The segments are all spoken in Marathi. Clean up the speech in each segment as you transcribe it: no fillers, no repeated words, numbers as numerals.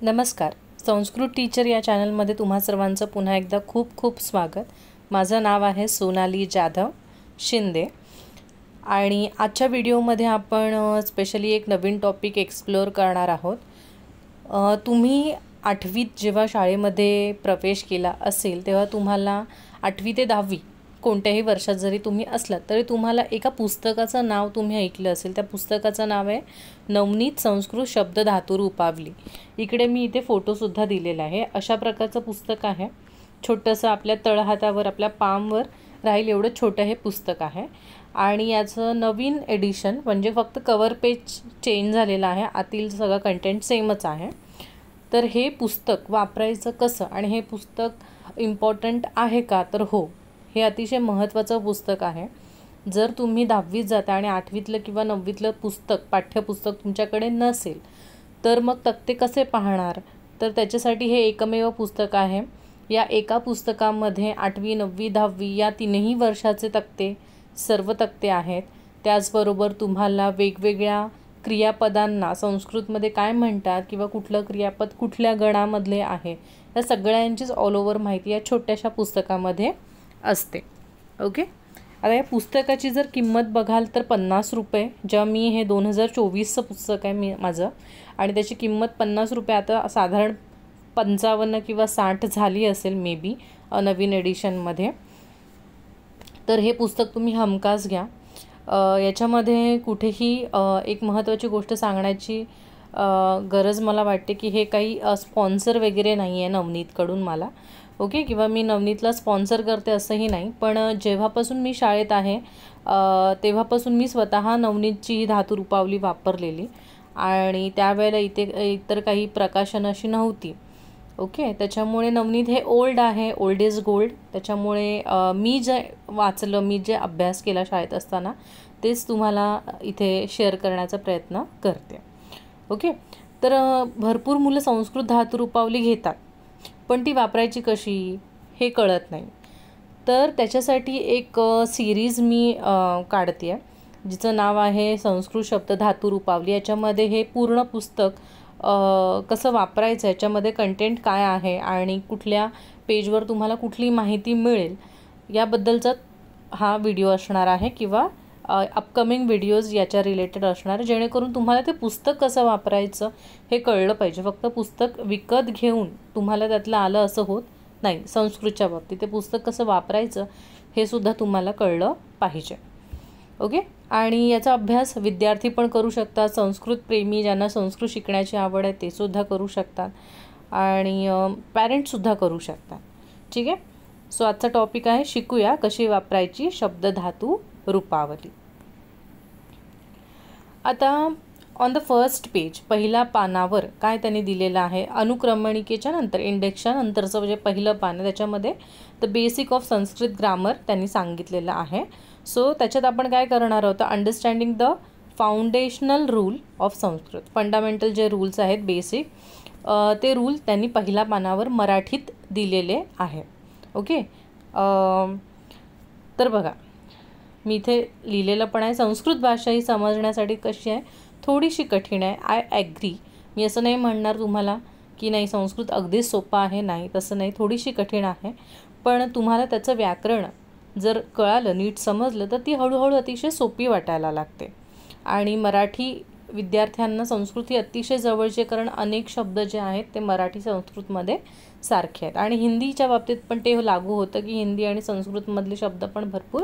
नमस्कार. संस्कृत टीचर या चॅनलमध्ये तुम्हा सर्वांचं पुन्हा एकदा खूप खूप स्वागत. माझं नाव आहे सोनाली जाधव शिंदे आणि आजच्या व्हिडिओमध्ये आपण स्पेशली एक नवीन टॉपिक एक्सप्लोअर करणार आहोत. तुम्ही 8वीत जेव्हा शाळेमध्ये प्रवेश केला असेल तेव्हा तुम्हाला 8वी ते 10वी कोणत्याही वर्षात जरी तुम्ही असलात तरी तुम्हाला एका पुस्तकाचं नाव तुम्ही ऐकलं असेल. त्या पुस्तकाचं नाव आहे नवनीत संस्कृत शब्द धातू रूपावली. इकडे मी इथे फोटोसुद्धा दिलेला आहे. अशा प्रकारचं पुस्तक आहे. छोटंसं आपल्या तळहातावर आपल्या पामवर राहील एवढं छोटं हे पुस्तक आहे आणि याचं नवीन एडिशन म्हणजे फक्त कवर पेज चेंज झालेलं आहे, आतील सगळं कंटेंट सेमच आहे. तर हे पुस्तक वापरायचं कसं आणि हे पुस्तक इम्पॉर्टंट आहे का, तर हो, हे अतिशय महत्त्वाचं पुस्तक आहे. जर तुम्ही 10वीत जाता आणि 8वीतलं किंवा 9वीतलं पुस्तक पाठ्यपुस्तक तुमच्याकडे नसेल तर मग तक्ते कसे पाहणार. तर त्याच्यासाठी हे एकमेव पुस्तक आहे. या एका पुस्तकामध्ये 8वी 9वी 10वी या तीनही वर्षाचे तक्ते सर्व तक्ते आहेत. त्याचबरोबर तुम्हाला वेगवेगळ्या क्रियापदांना संस्कृतमध्ये काय म्हणतात किंवा कुठलं क्रियापद कुठल्या गणामधले आहे या सगळ्यांचीच ऑल ओव्हर माहिती या छोट्याशा पुस्तकामध्ये असते. ओके. आता या पुस्तकाची जर किंमत बघाल तर 50 रुपये. जेव्हा मी हे 2024चं पुस्तक आहे माझं आणि त्याची किंमत 50 रुपये. आता साधारण 55 किंवा 60 झाली असेल मे बी नवीन एडिशनमध्ये. तर हे पुस्तक तुम्ही हमखास घ्या. याच्यामध्ये कुठेही एक महत्त्वाची गोष्ट सांगण्याची गरज मला वाटते की हे काही स्पॉन्सर वगैरे नाही आहे नवनीतकडून मला. ओके. किंवा मी नवनीतला स्पॉन्सर करते असंही नाही. पण जेव्हापासून मी शाळेत आहे तेव्हापासून मी स्वतः नवनीतची ही धातू रूपावली वापरलेली आणि त्यावेळेला इतर काही प्रकाशनं अशी नव्हती. ओके. त्याच्यामुळे नवनीत हे ओल्ड आहे, ओल्ड इज गोल्ड. त्याच्यामुळे मी जे वाचलं, मी जे अभ्यास केला शाळेत असताना तेच तुम्हाला इथे शेअर करण्याचा प्रयत्न करते. ओके. तर भरपूर मुलं संस्कृत धातू रूपावली घेतात पण ती वापरायची कशी हे कळत नाही. तर त्याच्यासाठी एक सिरीज मी काढते आहे जिचं नाव आहे संस्कृत शब्द धातू रूपावली. याच्यामध्ये हे पूर्ण पुस्तक कसं वापरायचं, याच्यामध्ये कंटेंट काय आहे आणि कुठल्या पेजवर तुम्हाला कुठली माहिती मिळेल याबद्दलचा हा व्हिडिओ असणार आहे किंवा अपकमिंग व्हिडिओज याच्या रिलेटेड असणार, जेणेकरून तुम्हाला ते पुस्तक कसं वापरायचं हे कळलं पाहिजे. फक्त पुस्तक विकत घेऊन तुम्हाला त्यातलं आलं असं होत नाही. संस्कृतच्या बाबतीत ते पुस्तक कसं वापरायचं हे सुद्धा तुम्हाला कळलं पाहिजे. ओके. आणि याचा अभ्यास विद्यार्थी पण करू शकतात, संस्कृत प्रेमी ज्यांना संस्कृत शिकण्याची आवड आहे ते सुद्धा करू शकतात आणि पॅरेंट्ससुद्धा करू शकतात. ठीक आहे. सो आजचा टॉपिक आहे शिकूया कशी वापरायची शब्द धातू रूपावली. आता ऑन द फर्स्ट पेज पहिल्या पानावर काय त्यांनी दिलेलं आहे, अनुक्रमणिकेच्या नंतर इंडेक्सच्या नंतरचं जे पहिलं पान आहे त्याच्यामध्ये the basic of Sanskrit grammar त्यांनी सांगितलेलं आहे. सो त्याच्यात आपण काय करणार आहोत, understanding the foundational rule of Sanskrit. Fundamental जे रूल्स आहेत बेसिक ते रूल त्यांनी पहिल्या पानावर मराठीत दिलेले आहे. ओके. तर बघा मी इथे लिहिलेलं पण आहे. संस्कृत भाषा ही समजण्यासाठी कशी आहे, थोडीशी कठीण आहे. I agree. मी असं नाही म्हणणार तुम्हाला की नाही संस्कृत अगदीच सोपं आहे, नाही तसं नाही, थोडीशी कठीण आहे. पण तुम्हाला त्याचं व्याकरण जर कळालं, नीट समजलं तर ती हळूहळू अतिशय सोपी वाटायला लागते. आणि मराठी विद्यार्थ्यांना संस्कृत ही अतिशय जवळची, कारण अनेक शब्द जे आहेत ते मराठी संस्कृतमध्ये सारखे आहेत आणि हिंदीच्या बाबतीत पण ते लागू होतं की हिंदी आणि संस्कृतमधले शब्द पण भरपूर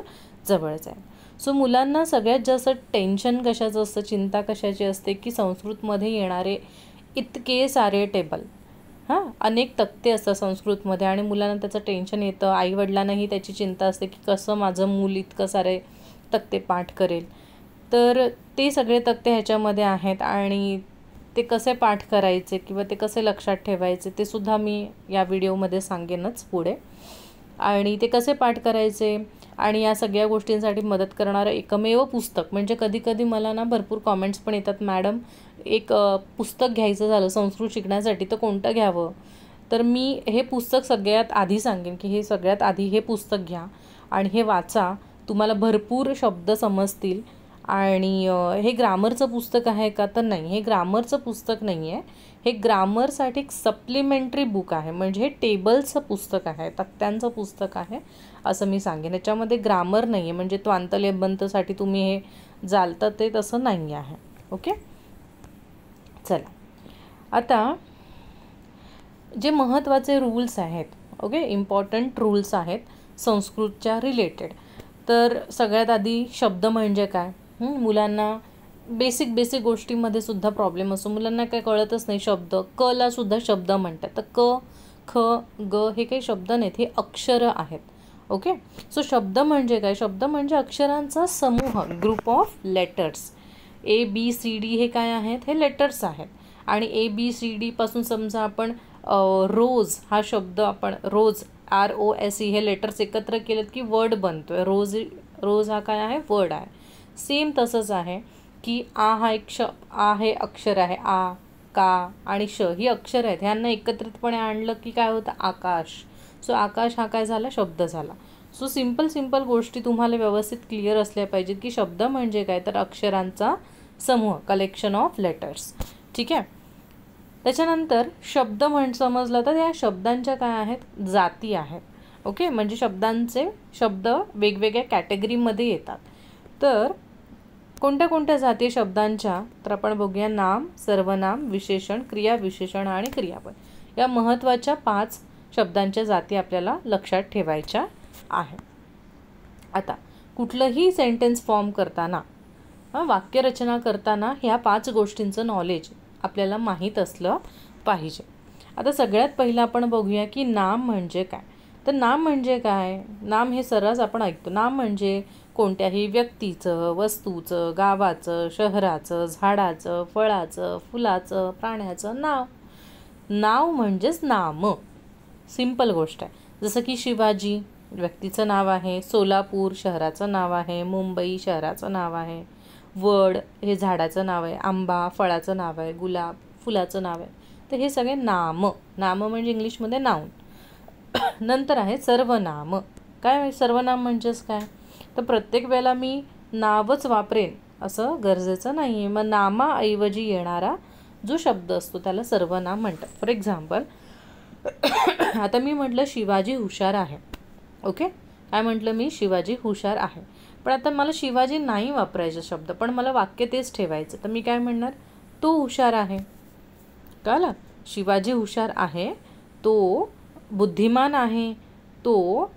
जवळच आहेत. सो मुलांना सगळ्यात जास्त टेन्शन कशाचं असतं, चिंता कशाची असते की संस्कृतमध्ये येणारे इतके सारे टेबल, अनेक तक्ते असतात संस्कृतमध्ये आणि मुलांना त्याचं टेन्शन येतं. आईवडिलांनाही त्याची चिंता असते की कसं माझं मूल इतकं सारे तक्ते पाठ करेल. तर ते सगळे तक्ते ह्याच्यामध्ये आहेत आणि ते कसे पाठ करायचे किंवा ते कसे लक्षात ठेवायचे ते सुद्धा मी या व्हिडिओमध्ये सांगेनच पुढे. आणि ते कसे पाठ करायचे आणि या सगळ्या गोष्टींसाठी मदत करणारं एकमेव पुस्तक म्हणजे कधीकधी मला ना भरपूर कॉमेंट्स पण येतात, मॅडम एक पुस्तक घ्यायचं झालं संस्कृत शिकण्यासाठी तर कोणतं घ्यावं. तर मी हे पुस्तक सगळ्यात आधी सांगेन की हे सगळ्यात आधी हे पुस्तक घ्या आणि हे वाचा. तुम्हाला भरपूर शब्द समजतील आणि हे ग्रामरचं पुस्तक आहे का, तर नाही, हे ग्रामरचं पुस्तक नाही आहे. हे ग्रामरसाठी एक सप्लिमेंटरी बुक आहे, म्हणजे हे टेबलचं पुस्तक आहे, तक्त्यांचं पुस्तक आहे असं मी सांगेन. याच्यामध्ये ग्रामर नाही आहे, म्हणजे त्वांतलेबंतसाठी तुम्ही हे जालतं ते तसं नाही आहे. ओके, चला आता जे महत्त्वाचे रूल्स आहेत, ओके, इम्पॉर्टंट रूल्स आहेत संस्कृतच्या रिलेटेड. तर सगळ्यात आधी शब्द म्हणजे काय. मुलांना बेसिक गोष्टीमध्ये सुद्धा प्रॉब्लेम असतो, मुलांना काय कळतच नाही. शब्द, कला सुद्धा शब्द म्हणतात, तर क, ख, ग हे काही शब्द नाहीत, हे अक्षरं आहेत. ओके, सो शब्द म्हणजे काय, शब्द म्हणजे अक्षरांचा समूह, ग्रुप ऑफ लेटर्स. ABCD हे काय आहेत, हे लेटर्स आहेत. आणि ABCD पासून समजा आपण रोज हा शब्द, आपण रोज ROSE हे लेटर्स एकत्र केलेत की वर्ड बनतोय. रोज हा काय आहे, वर्ड आहे. सेम तसंच आहे की आ हा एक आ हे अक्षर आहे, आ, का आणि श ही अक्षर आहेत. ह्यांना एकत्रितपणे आणलं की काय होतं, आकाश. सो आकाश हा काय झाला, शब्द झाला. सो सिंपल गोष्टी तुम्हाला व्यवस्थित क्लिअर असल्या पाहिजेत की शब्द म्हणजे काय, तर अक्षरांचा समूह, कलेक्शन ऑफ लेटर्स. ठीक आहे. त्याच्यानंतर शब्द समजला तर या शब्दांच्या काय आहेत, जाती आहेत. ओके, म्हणजे शब्द वेगवेगळ्या कॅटेगरीमध्ये येतात. तर कोणत्या जाती शब्दांच्या, तर आपण बघूया नाम, सर्वनाम, विशेषण, क्रियाविशेषण आणि क्रियापद. या महत्त्वाच्या 5 शब्दांच्या जाती आपल्याला लक्षात ठेवायच्या आहे. आता कुठलंही सेंटेन्स फॉर्म करताना, वाक्यरचना करताना ह्या 5 गोष्टींचं नॉलेज आपल्याला माहीत असलं पाहिजे. आता सगळ्यात पहिलं आपण बघूया की नाम म्हणजे काय. तर नाम म्हणजे काय, नाम हे सर्रास आपण ऐकतो. नाम म्हणजे कोणत्याही व्यक्तीचं, वस्तूचं, गावाचं, शहराचं, झाडाचं, फळाचं, फुलाचं, प्राण्याचं नाव. नाव म्हणजेच नाम, सिंपल गोष्ट आहे. जसं की शिवाजी व्यक्तीचं नाव आहे, सोलापूर शहराचं नाव आहे, मुंबई शहराचं नाव आहे, वड हे झाडाचं नाव आहे, आंबा फळाचं नाव आहे, गुलाब फुलाचं नाव आहे. तर हे सगळे नाम म्हणजे इंग्लिशमध्ये नाउन. नंतर आहे सर्वनाम. काय सर्वनाम म्हणजेच काय, तर प्रत्येक वेळेला मी नावच वापरेन असं गरजेचं नाही आहे. मग नामाऐवजी येणारा जो शब्द असतो त्याला सर्वनाम म्हणतात. फॉर एक्झाम्पल, आता मी म्हटलं शिवाजी हुशार आहे. ओके, काय म्हटलं मी, शिवाजी हुशार आहे. पण आता मला शिवाजी नाही वापरायचं शब्द, पण मला वाक्य तेच ठेवायचं. तर मी काय म्हणणार, तो हुशार आहे. कळलं, शिवाजी हुशार आहे, तो बुद्धिमान आहे, तो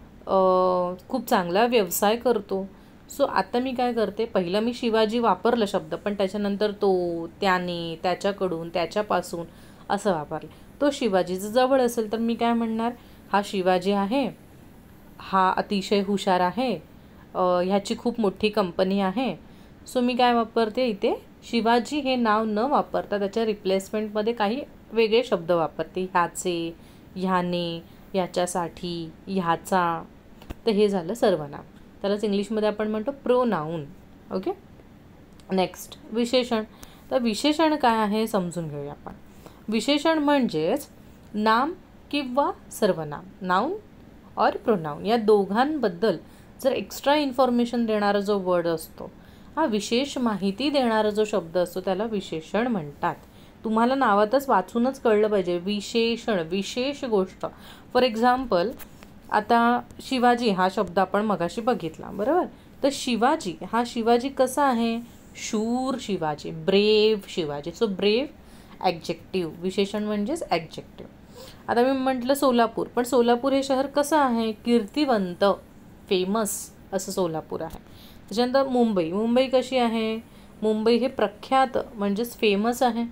खूप चांगला व्यवसाय करतो. सो आता मी काय करते, पहिलं मी शिवाजी वापरलं शब्द, पण त्याच्यानंतर तो, त्याने, त्याच्याकडून, त्याच्यापासून असं वापरलं. तो शिवाजीचं जवळ असेल तर मी काय म्हणणार, हा शिवाजी आहे, हा अतिशय हुशार आहे, ह्याची खूप मोठी कंपनी आहे. सो मी काय वापरते इथे, शिवाजी हे नाव न वापरता त्याच्या रिप्लेसमेंटमध्ये काही वेगळे शब्द वापरते. ह्याचे, ह्याने, याच्यासाठी, ह्याचा. तर हे झालं सर्वनाम. त्यालाच इंग्लिशमध्ये आपण म्हणतो प्रोनाऊन. ओके, नेक्स्ट विशेषण. तर विशेषण काय आहे समजून घेऊया आपण. विशेषण म्हणजेच नाम किंवा सर्वनाम, नाऊन और प्रोनाऊन या दोघांबद्दल जर एक्स्ट्रा इन्फॉर्मेशन देणारा जो वर्ड असतो, हा विशेष माहिती देणारा जो शब्द असतो त्याला विशेषण म्हणतात. तुम्हाला नावातच वाचूनच कळलं पाहिजे, विशेषण, विशेष गोष्ट. फॉर एक्झाम्पल, आता शिवाजी हा शब्द आपण मगाशी बघितला, बरोबर. तर शिवाजी हा शिवाजी कसा आहे, शूर Shivaji, brave Shivaji. So brave adjective, विशेषण म्हणजेच ॲडजेक्टिव्ह. आता मी म्हटलं सोलापूर, पण सोलापूर हे शहर कसं आहे, कीर्तिवंत, फेमस असं सोलापूर आहे. त्याच्यानंतर मुंबई, मुंबई कशी आहे, मुंबई हे प्रख्यात म्हणजेच फेमस आहे.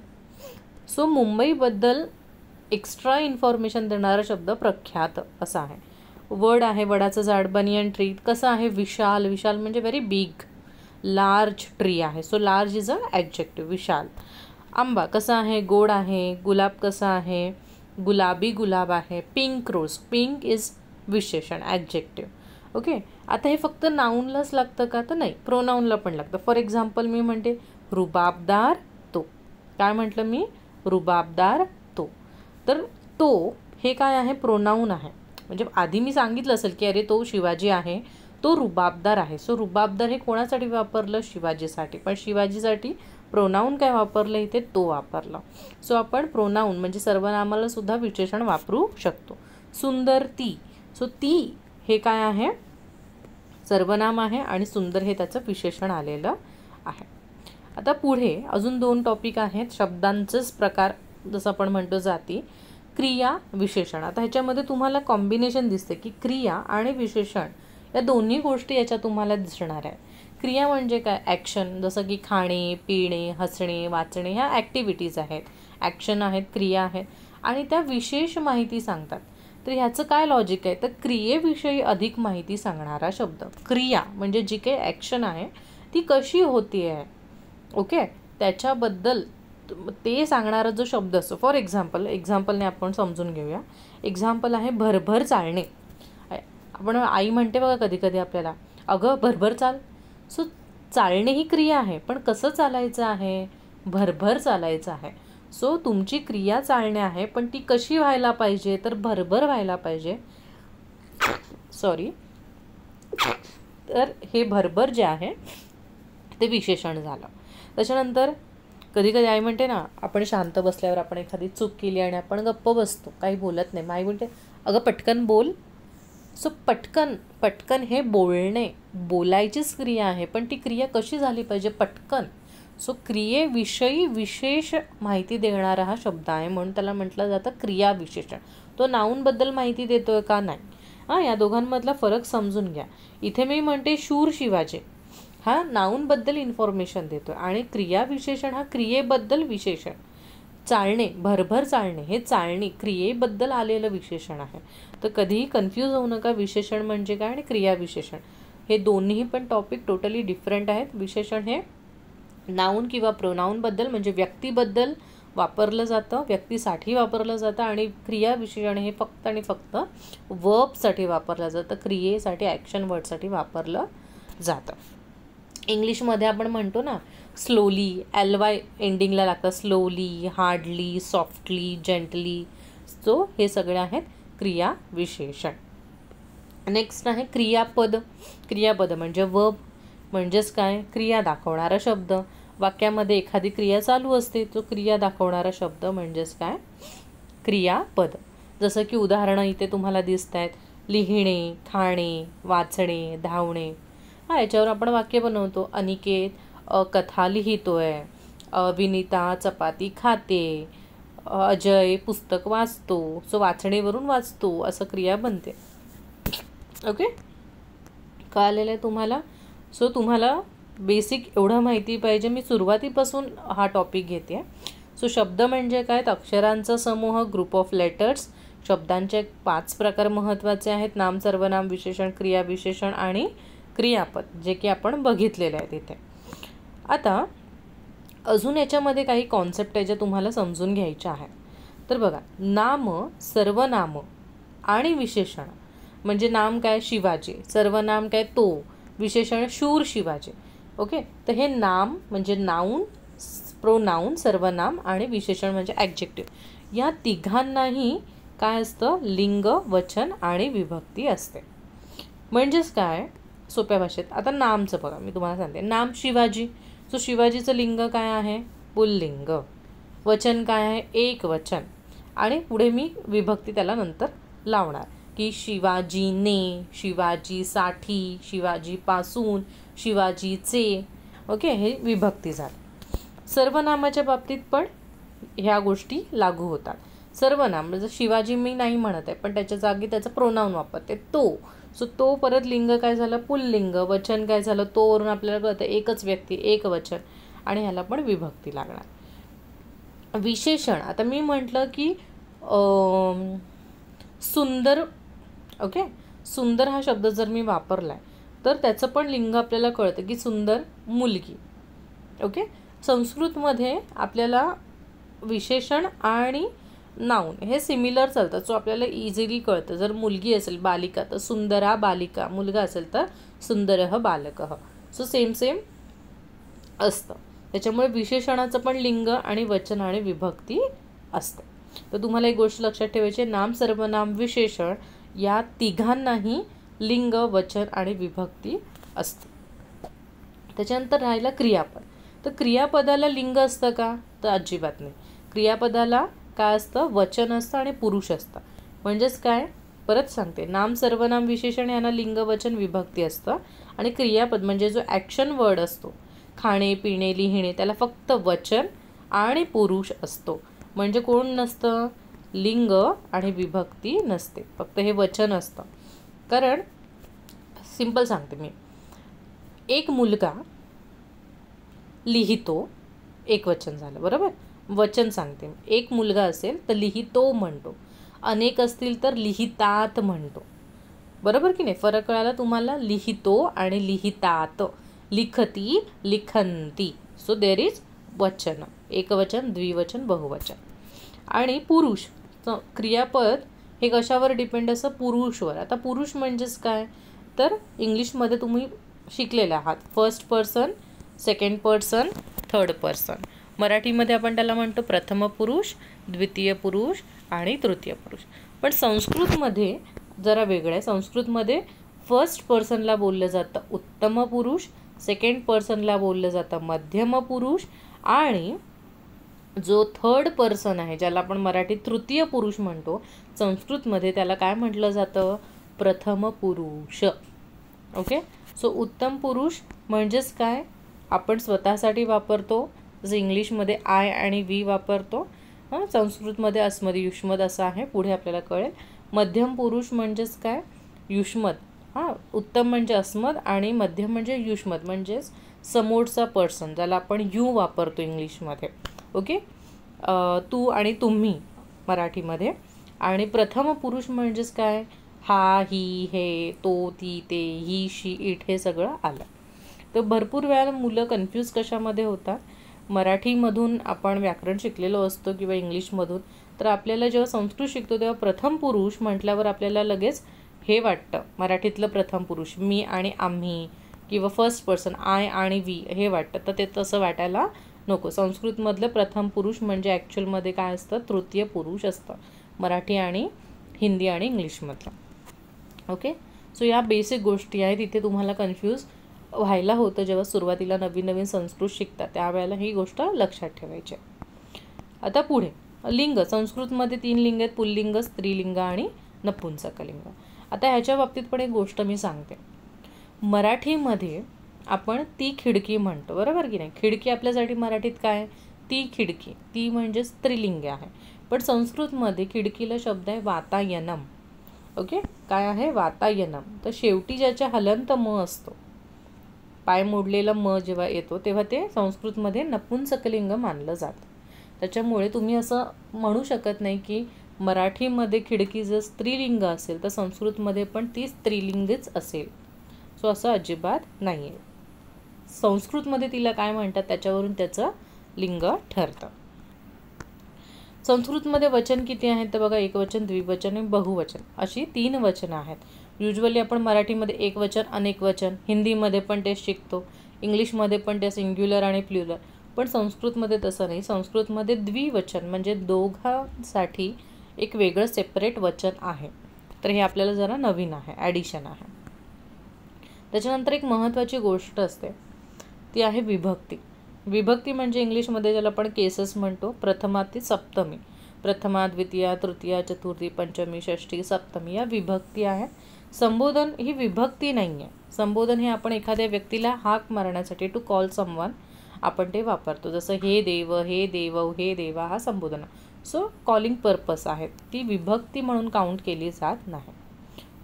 सो मुंबईबद्दल एक्स्ट्रा इन्फॉर्मेशन देणारा शब्द प्रख्यात असा आहे. वड आहे, वडाचं झाड, बनियन ट्री कसं आहे, विशाल, विशाल म्हणजे व्हेरी बिग, लार्ज ट्री आहे. So large is a adjective, विशाल. आंबा कसा आहे, गोड आहे. गुलाब कसा आहे, गुलाबी गुलाब आहे. पिंक रोज, पिंक इज विशेषण, ॲडजेक्टिव्ह. ओके, आता हे फक्त नाऊनलाच लागतं का, तर नाही, प्रोनाऊनला पण लागतं. फॉर एक्झाम्पल मी म्हणते रुबाबदार तो. काय म्हटलं मी, रुबाबदार तो. तर तो हे काय आहे, प्रोनाऊन आहे. म्हणजे आधी मी सांगितलं असेल की अरे तो शिवाजी आहे, तो रुबाबदार आहे. सो रुबाबदार हे कोणासाठी वापरलं? शिवाजीसाठी. पण शिवाजीसाठी प्रोनाऊन काय वापरलं इथे? तो वापरला. सो आपण प्रोनाऊन म्हणजे सर्वनामाला सुद्धा विशेषण वापरू शकतो. सुंदर ती. सो ती हे काय आहे? सर्वनाम आहे आणि सुंदर हे त्याचं विशेषण आलेलं आहे. आता पुढे अजून 2 टॉपिक आहेत शब्दांचेच प्रकार, जसं आपण म्हणतो जाती, क्रिया, विशेषण. आता ह्याच्यामध्ये तुम्हाला कॉम्बिनेशन दिसते की क्रिया आणि विशेषण या दोन्ही गोष्टी याच्या तुम्हाला दिसणार आहे. क्रिया म्हणजे काय? ॲक्शन, जसं की खाणे, पिणे, हसणे, वाचणे ह्या ॲक्टिव्हिटीज आहेत, ॲक्शन आहेत, क्रिया आहेत आणि त्या विशेष माहिती सांगतात. तर ह्याचं काय लॉजिक आहे? तर क्रियेविषयी अधिक माहिती सांगणारा शब्द. क्रिया म्हणजे जी काही ॲक्शन आहे ती कशी होती आहे, ओके, त्याच्याबद्दल ते सांगणारा जो शब्द असतो. फॉर एक्झाम्पलने आपण समजून घेऊया. एक्झाम्पल आहे भरभर चालणे. आपण आई म्हणते बघा कधी कधी आपल्याला, अगं भरभर चाल. सो चालणे ही क्रिया आहे, पण कसं चालायचं आहे? भरभर चालायचं आहे. सो तुमची क्रिया चालणे आहे, पण ती कशी व्हायला पाहिजे? तर भरभर व्हायला पाहिजे. सॉरी. तर हे भरभर जे आहे ते विशेषण झालं. त्याच्यानंतर कधी कधी आई म्हणते ना, आपण शांत बसल्यावर आपण एखादी चूक केली आणि आपण गप्प बसतो, काही बोलत नाही. आई म्हणते अगं पटकन बोल. सो पटकन हे बोलणे, बोलायचीच क्रिया आहे, पण ती क्रिया कशी झाली पाहिजे? पटकन. सो क्रियेविषयी विशेष माहिती देणारा हा शब्द आहे, म्हणून त्याला म्हटलं जातं क्रियाविशेषण. तो नाऊनबद्दल माहिती देतोय का? नाही. या दोघांमधला फरक समजून घ्या. इथे मी म्हणते शूर शिवाजी, हा नाऊनबद्दल इन्फॉर्मेशन देतोय आणि क्रियाविशेषण हा क्रियेबद्दल विशेषण. चालणे, भरभर चालणे हे चालणी क्रियेबद्दल आलेलं विशेषण आहे. तर कधीही कन्फ्यूज होऊ नका, विशेषण म्हणजे काय आणि क्रियाविशेषण हे दोन्ही पण टॉपिक टोटली डिफरंट आहेत. विशेषण हे नाऊन किंवा प्रोनाऊनबद्दल म्हणजे व्यक्तीबद्दल वापरलं जातं, व्यक्तीसाठी वापरलं जातं आणि क्रियाविशेषण हे फक्त आणि फक्त वर्बसाठी वापरलं जातं, क्रियेसाठी, ॲक्शन वर्डसाठी वापरलं जातं. इंग्लिशमध्ये आपण म्हणतो ना स्लोली, LY एंडिंगला लागतं, slowly, hardly, softly, gently. So हे सगळे आहेत क्रियाविशेषण. नेक्स्ट आहे क्रियापद. क्रियापद म्हणजे वर्ब, म्हणजेच काय? क्रिया दाखवणारा शब्द. वाक्यामध्ये एखादी क्रिया चालू असते, तो क्रिया दाखवणारा शब्द म्हणजेच काय? क्रियापद. जसं की उदाहरणं इथे तुम्हाला दिसत आहेत, लिहिणे, खाणे, वाचणे, धावणे. याच्यावर आपण वाक्य बनवतो. अनिकेत कथा लिहितोय, विनीता चपाती खाते, अजय पुस्तक वाचतो. सो वाचणेवरून वाचतो असं क्रिया बनते. ओके, कळालेलं आहे तुम्हाला? सो तुम्हाला बेसिक एवढं माहिती पाहिजे. मी सुरुवातीपासून हा टॉपिक घेते. सो शब्द म्हणजे काय? अक्षरांचा समूह, ग्रुप ऑफ लेटर्स. शब्दांचे 5 प्रकार महत्त्वाचे आहेत: नाम, सर्वनाम, विशेषण, क्रियाविशेषण आणि क्रियापद, जे की आपण बघितलेले आहेत इथे. आता अजून याच्यामध्ये काही कॉन्सेप्ट आहे ज्या तुम्हाला समजून घ्यायच्या आहेत. तर बघा, नाम, सर्वनाम आणि विशेषण. म्हणजे नाम काय? शिवाजी. सर्वनाम काय? तो. विशेषण शूर शिवाजी. ओके, तर हे नाम म्हणजे नाऊन, प्रोनाऊन, सर्वनाम आणि विशेषण म्हणजे ॲडजेक्टिव्ह. या तिघांनाही काय असतं? लिंग, वचन आणि विभक्ती असते. म्हणजेच काय? सोप्या भाषेत आता नामचं बघा, मी तुम्हाला सांगते. नाम शिवाजी. सो शिवाजीचं लिंग काय आहे? पुल्लिंग. वचन काय आहे? एक वचन. आणि पुढे मी विभक्ती त्याला नंतर लावणार की शिवाजीने, शिवाजीसाठी, शिवाजीपासून, शिवाजीचे. ओके, हे विभक्ती झाली. सर्वनामाच्या बाबतीत पण ह्या गोष्टी लागू होतात. सर्वनाम म्हणजे शिवाजी मी नाही म्हणत आहे, पण त्याच्या जागी त्याचं प्रोनाऊन वापरते, तो. सो तो परत लिंग काय झालं? पुल्लिंग. वचन काय झालं? तोवरून आपल्याला कळतं एकच व्यक्ती, एक वचन, आणि ह्याला पण विभक्ती लागणार. विशेषण, आता मी म्हटलं की सुंदर. ओके, सुंदर हा शब्द जर मी वापरला तर त्याचं पण लिंग आपल्याला कळतं की सुंदर मुलगी. ओके, संस्कृतमध्ये आपल्याला विशेषण आणि नाऊन हे सिमिलर चालतात. सो आपल्याला इझिली कळतं. जर मुलगी असेल, बालिका, तर सुंदरा बालिका. मुलगा असेल तर सुंदरः बालकः. सो सेम असतं. त्याच्यामुळे विशेषणाचं पण लिंग आणि वचन आणि विभक्ती असते. तर तुम्हाला एक गोष्ट लक्षात ठेवायची, नाम, सर्वनाम, विशेषण या तिघांनाही लिंग, वचन आणि विभक्ती असते. त्याच्यानंतर राहिला क्रियापद. तर क्रियापदाला लिंग असतं का? तर अजिबात नाही. क्रियापदाला काय असतं? वचन असतं आणि पुरुष असतं. म्हणजेच काय? परत सांगते, नाम, सर्वनाम, विशेषण यांना लिंग, वचन, विभक्ती असतं. आणि क्रियापद म्हणजे जो ॲक्शन वर्ड असतो, खाणे, पिणे, लिहिणे, त्याला फक्त वचन आणि पुरुष असतो. म्हणजे कोण नसतं? लिंग आणि विभक्ती नसते, फक्त हे वचन असतं. कारण सिंपल सांगते मी, एक मुलगा लिहितो, एक वचन झालं, बरोबर? वचन सांगते, एक मुलगा असेल तर लिहितो म्हणतो, अनेक असतील तर लिहितात म्हणतो, बरोबर की नाही? फरक कळाला तुम्हाला? लिहितो आणि लिहितात, लिखती, लिखंती. सो देर इज वचन, एकवचन, द्विवचन, बहुवचन. आणि पुरुष क्रियापद हे कशावर डिपेंड असतं? पुरुषवर. आता पुरुष म्हणजेच काय? तर इंग्लिशमध्ये तुम्ही शिकलेले आहात, first person, second person, third person. मराठीमध्ये आपण त्याला म्हणतो प्रथम पुरुष, द्वितीय पुरुष आणि तृतीय पुरुष. पण संस्कृतमध्ये जरा वेगळं आहे. संस्कृतमध्ये फर्स्ट पर्सनला बोललं जातं उत्तम पुरुष, सेकंड पर्सनला बोललं जातं मध्यम पुरुष, आणि जो थर्ड पर्सन आहे, ज्याला आपण मराठीत तृतीय पुरुष म्हणतो, संस्कृतमध्ये त्याला काय म्हटलं जातं? प्रथम पुरुष. ओके. सो उत्तम पुरुष म्हणजेच काय? आपण स्वतःसाठी वापरतो, जसं इंग्लिशमध्ये आय आणि वी वापरतो, संस्कृतमध्ये अस्मद युष्मद असं आहे, पुढे आपल्याला कळेल. मध्यम पुरुष म्हणजेच काय? युष्मद. उत्तम म्हणजे अस्मद आणि मध्यम म्हणजे युष्मद, म्हणजेच समोरचा पर्सन, ज्याला आपण यू वापरतो इंग्लिशमध्ये. ओके. तू आणि तुम्ही मराठीमध्ये. आणि प्रथम पुरुष म्हणजेच काय? हा, ही, हे, तो, ती, ते, ही, शी, इट, हे सगळं आलं. तर भरपूर वेळा मुलं कन्फ्यूज कशामध्ये होतात? मराठीमधून आपण व्याकरण शिकलेलो असतो किंवा इंग्लिशमधून, तर आपल्याला जेव्हा संस्कृत शिकतो तेव्हा प्रथम पुरुष म्हटल्यावर आपल्याला लगेच हे वाटतं, मराठीतलं प्रथम पुरुष मी आणि आम्ही, किंवा फर्स्ट पर्सन आय आणि वी, हे वाटतं. तर ते तसं वाटायला नको. संस्कृतमधलं प्रथम पुरुष म्हणजे ॲक्च्युअलमध्ये काय असतं? तृतीय पुरुष असतं, मराठी आणि हिंदी आणि इंग्लिशमधलं. ओके. सो या बेसिक गोष्टी आहेत. इथे तुम्हाला कन्फ्यूज व्हायला होतं जेव्हा सुरुवातीला नवीन नवीन संस्कृत शिकतात, त्यावेळेला ही गोष्ट लक्षात ठेवायची. आता पुढे लिंग. संस्कृतमध्ये 3 लिंग आहेत, पुल्लिंग, स्त्रीलिंग आणि नपुंसकलिंग. आता ह्याच्या बाबतीत पण एक गोष्ट मी सांगते. मराठीमध्ये आपण ती खिडकी म्हणतो, बरोबर की नाही? खिडकी आपल्यासाठी मराठीत काय? ती खिडकी. ती म्हणजे स्त्रीलिंग आहे. पण संस्कृतमध्ये खिडकीला शब्द आहे वातायनम. ओके. काय आहे? वातायनम. तर शेवटी ज्याच्या हलंत म असतो, पाय मोडलेला म जेव्हा येतो तेव्हा ते संस्कृतमध्ये नपुंसकलिंग मानलं जातं. त्याच्यामुळे तुम्ही असं म्हणू शकत नाही की मराठीमध्ये खिडकी जर स्त्रीलिंग असेल तर संस्कृतमध्ये पण ती स्त्रीलिंगच असेल. सो असं अजिबात नाही आहे. संस्कृतमध्ये तिला काय म्हणतात त्याच्यावरून त्याचं लिंग ठरतं. संस्कृतमध्ये वचन किती आहेत? तर बघा, एकवचन, द्विवचन आणि बहुवचन अशी 3 वचनं आहेत. युजली आपण मराठीमध्ये एकवचन, अनेक वचन, हिंदीमध्ये पण ते शिकतो, इंग्लिशमध्ये पण ते सिंग्युलर आणि प्लुरल. पण संस्कृतमध्ये तसं नाही. संस्कृतमध्ये द्विवचन म्हणजे दोघांसाठी एक वेगळं सेपरेट वचन आहे. तर हे आपल्याला जरा नवीन आहे, ॲडिशन आहे. त्याच्यानंतर एक महत्त्वाची गोष्ट असते, ती आहे विभक्ती. विभक्ती म्हणजे इंग्लिशमध्ये ज्याला आपण केसेस म्हणतो, प्रथमा ते सप्तमी, प्रथमा, द्वितीया, तृतीया, चतुर्थी, पंचमी, षष्टी, सप्तमी या विभक्ती आहेत. संबोधन ही विभक्ती नाही आहे. संबोधन हे आपण एखाद्या व्यक्तीला हाक मारण्यासाठी, टू कॉल समवन, आपण ते वापरतो. जसं हे देव, हे देव, हे देवा, हा संबोधन. सो कॉलिंग पर्पस आहेत, ती विभक्ती म्हणून काउंट केली जात नाही.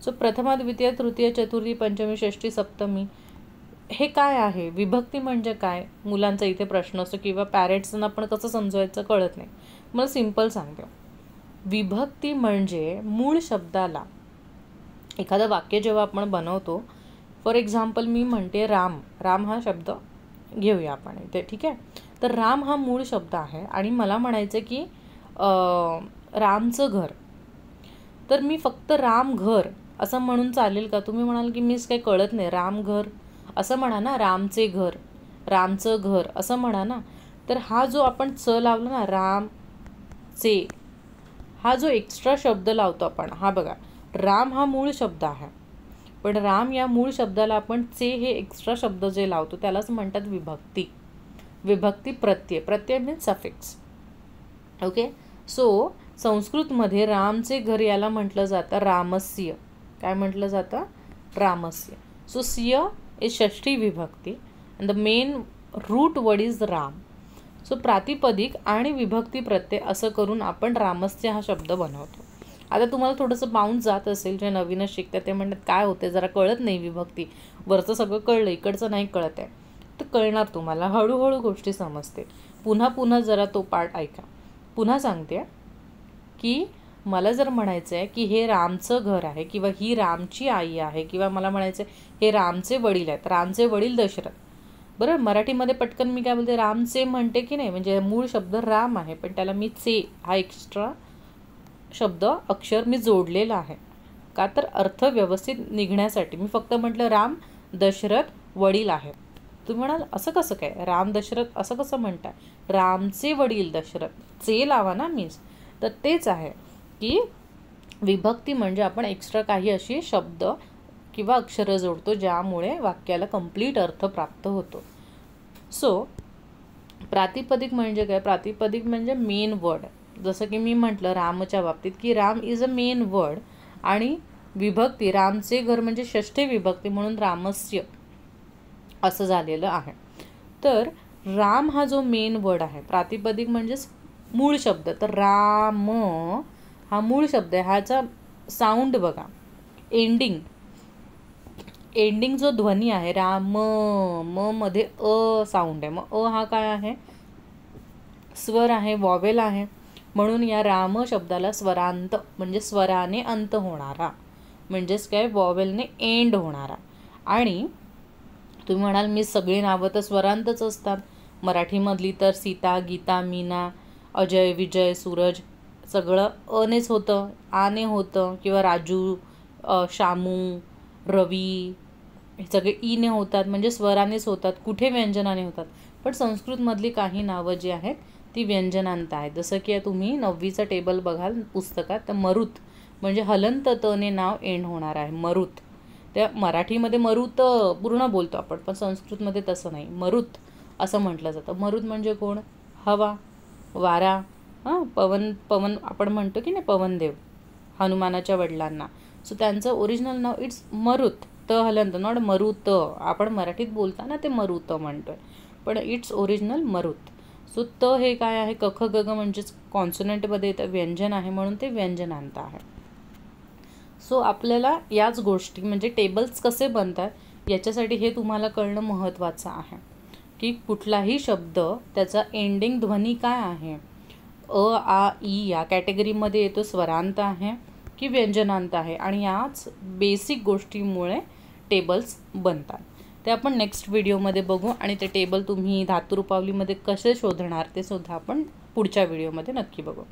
सो प्रथमा, द्वितीय, तृतीय, चतुर्थी, पंचमी, षष्टी, सप्तमी हे काय आहे? विभक्ती म्हणजे काय? मुलांचा इथे प्रश्न असतो किंवा पॅरेंट्सना पण कसं समजवायचं कळत नाही. मला सिंपल सांगते. विभक्ती म्हणजे मूळ शब्दाला, एखादं वाक्य जेव्हा आपण बनवतो, फॉर एक्झाम्पल मी म्हणते राम. राम हा शब्द घेऊया आपण इथे, ठीक आहे? तर राम हा मूळ शब्द आहे आणि मला म्हणायचं की रामचं घर. तर मी फक्त राम घर असं म्हणून चालेल का? तुम्ही म्हणाल की मीच काही कळत नाही, राम घर असं म्हणा ना, रामचे घर, रामचं घर असं म्हणा ना. तर हा जो आपण च लावला ना, रामचे, हा जो एक्स्ट्रा शब्द लावतो आपण, हा बघा, राम हा मूळ शब्द आहे, पण राम या मूळ शब्दाला आपण चे हे एक्स्ट्रा शब्द जे लावतो त्यालाच म्हणतात विभक्ती. विभक्ती प्रत्यय. प्रत्यय मीन्स सफिक्स. ओके. सो संस्कृतमध्ये रामचे घर याला म्हटलं जातं रामस्य. काय म्हटलं जातं? रामस्य. सो स्य इज षष्ठी विभक्ती and the main root word is Ram. सो प्रातिपदिक आणि विभक्ती प्रत्यय असं करून आपण रामस्य हा शब्द बनवतो. आता तुम्हाला थोडंसं बाउंस जात असेल, जे नवीनच शिकतात ते म्हणतात काय होते जरा कळत नाही विभक्ती, वरचं सगळं कळलं इकडचं नाही कळत आहे. तर कळणार तुम्हाला, हळूहळू गोष्टी समजते. पुन्हा पुन्हा जरा तो पार्ट ऐका. पुन्हा सांगते की मला जर म्हणायचं आहे की हे रामचं घर आहे किंवा ही रामची आई आहे किंवा मला म्हणायचं आहे हे रामचे वडील आहेत, रामचे वडील दशरथ. बरं, मराठीमध्ये पटकन मी काय बोलते रामचे म्हणते की नाही, म्हणजे मूळ शब्द राम आहे पण त्याला मी चे हा एक्स्ट्रा शब्द अक्षर मी जोडलेला आहे. का तर अर्थ व्यवस्थित निघण्यासाठी. मी फक्त म्हटलं राम दशरथ वडील आहेत. तुम्ही म्हणाल असं कसं काय, राम दशरथ असं कसं म्हणताय, रामचे वडील दशरथ, चे लावा ना मीन्स. तर तेच आहे की विभक्ती म्हणजे आपण एक्स्ट्रा काही अशी शब्द किंवा अक्षरं जोडतो ज्यामुळे वाक्याला कंप्लीट अर्थ प्राप्त होतो. सो प्रातिपदिक म्हणजे काय? प्रातिपदिक म्हणजे मेन वर्ड. जसं की मी म्हटलं रामच्या बाबतीत की Ram is a main word आणि विभक्ती रामचे घर म्हणजे षष्ठी विभक्ती म्हणून रामस्य असं झालेलं आहे. तर राम हा जो मेन वर्ड आहे, प्रातिपदिक म्हणजेच मूळ शब्द, तर राम हा मूळ शब्द आहे. ह्याचा साऊंड बघा, एंडिंग जो ध्वनी आहे राम म मध्ये अ साऊंड आहे. मग अ हा काय आहे? स्वर आहे, वॉवेल आहे. म्हणून या राम शब्दाला स्वरांत म्हणजे स्वराने अंत होणारा, म्हणजेच काय वॉवेलने एंड होणारा. आणि तुम्ही म्हणाल मी सगळी नावं तर स्वरांतच असतात. मराठीमधली तर सीता, गीता, मीना, अजय, विजय, सूरज सगळं अनेच होतं, आने होतं, किंवा राजू, शामू, रवी हे सगळे ईने होतात, म्हणजे स्वरानेच होतात, कुठे व्यंजनाने होतात. पण संस्कृतमधली काही नावं जी आहेत ती व्यंजनांत आहेत. जसं की तुम्ही 9वीचा टेबल बघाल पुस्तकात, तर मरुत म्हणजे हलंत तने नाव एंड होणार आहे, मरुत. त्या मराठीमध्ये मरुत पूर्ण बोलतो आपण, पण संस्कृतमध्ये तसं नाही, मरुत असं म्हटलं जातं. मरुत म्हणजे कोण? हवा, वारा, पवन आपण म्हणतो की नाही, पवनदेव, हनुमानाच्या वडिलांना. सो त्यांचं ओरिजिनल नाव इट्स मरुत, त हलंत, नॉट मरुत. आपण मराठीत बोलताना ते मरुत म्हणतोय, पण इट्स ओरिजिनल मरुत. सो त हे काय आहे? कख गग म्हणजेच कॉन्सोनंटमध्ये येतं, व्यंजन आहे म्हणून ते व्यंजनांत आहे. सो आपल्याला याच गोष्टी म्हणजे टेबल्स कसे बनतात याच्यासाठी हे तुम्हाला कळणं महत्त्वाचं आहे की कुठलाही शब्द त्याचा एंडिंग ध्वनी काय आहे. अ आ ई या कॅटेगरीमध्ये येतो, स्वरांत आहे की व्यंजनांत आहे. आणि याच बेसिक गोष्टीमुळे टेबल्स बनतात. ते आपण नेक्स्ट व्हिडिओमध्ये बघू. आणि ते टेबल तुम्ही धातुरूपावलीमध्ये कसे शोधणार ते सुद्धा आपण पुढच्या व्हिडिओमध्ये नक्की बघू.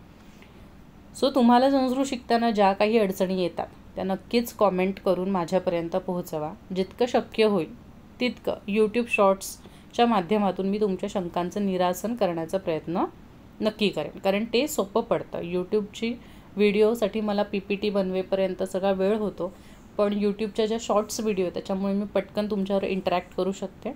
सो तुम्हाला संस्कृत शिकताना ज्या काही अडचणी येतात त्या नक्कीच कॉमेंट करून माझ्यापर्यंत पोहोचवा. जितकं शक्य होईल तितकं यूट्यूब शॉर्ट्सच्या माध्यमातून मी तुमच्या शंकांचं निरासन करण्याचा प्रयत्न नक्की करेन, कारण ते सोपं पडतं. यूट्यूबची व्हिडिओसाठी मला PPT बनवेपर्यंत सगळा वेळ होतो, पण यूट्यूबच्या ज्या शॉर्ट्स व्हिडिओ त्याच्यामुळे मी पटकन तुमच्यावर इंटरॅक्ट करू शकते.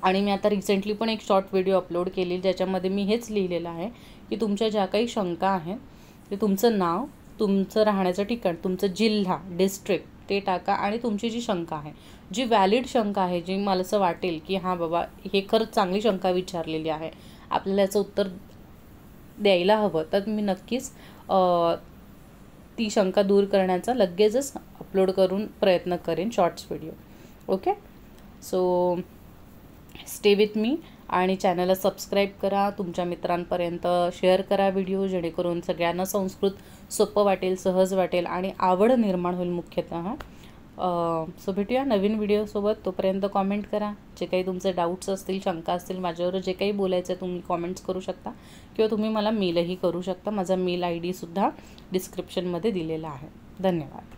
आणि मी आता रिसेंटली पण एक शॉर्ट व्हिडिओ अपलोड केली ज्याच्यामध्ये मी हेच लिहिलेलं आहे की तुमच्या ज्या काही शंका आहेत ते तुमचं नाव, तुमचं राहण्याचं ठिकाण, तुमचं जिल्हा, डिस्ट्रिक्ट ते टाका आणि तुमची जी शंका आहे, जी व्हॅलिड शंका आहे, जी मला असं वाटेल की हां बाबा हे खरंच चांगली शंका विचारलेली आहे, आपल्याला याचं उत्तर द्यायला हवं, तर मी नक्कीच ती शंका दूर करण्याचा लगेचच अपलोड करून प्रयत्न करेन shorts video. Okay. So stay with me आणि चॅनलला सबस्क्राईब करा, तुमच्या मित्रांपर्यंत शेअर करा व्हिडिओ, जेणेकरून सगळ्यांना संस्कृत सोपं वाटेल, सहज वाटेल आणि आवड निर्माण होईल मुख्यतः. सो भेटूया नवीन व्हिडिओसोबत. तोपर्यंत कॉमेंट करा, जे काही तुमचे डाऊट्स असतील, शंका असतील, माझ्यावर जे काही बोलायचं आहे तुम्ही कॉमेंट्स करू शकता किंवा तुम्ही मला मेलही करू शकता. माझा मेल ID सुद्धा डिस्क्रिप्शनमध्ये दिलेला आहे. धन्यवाद.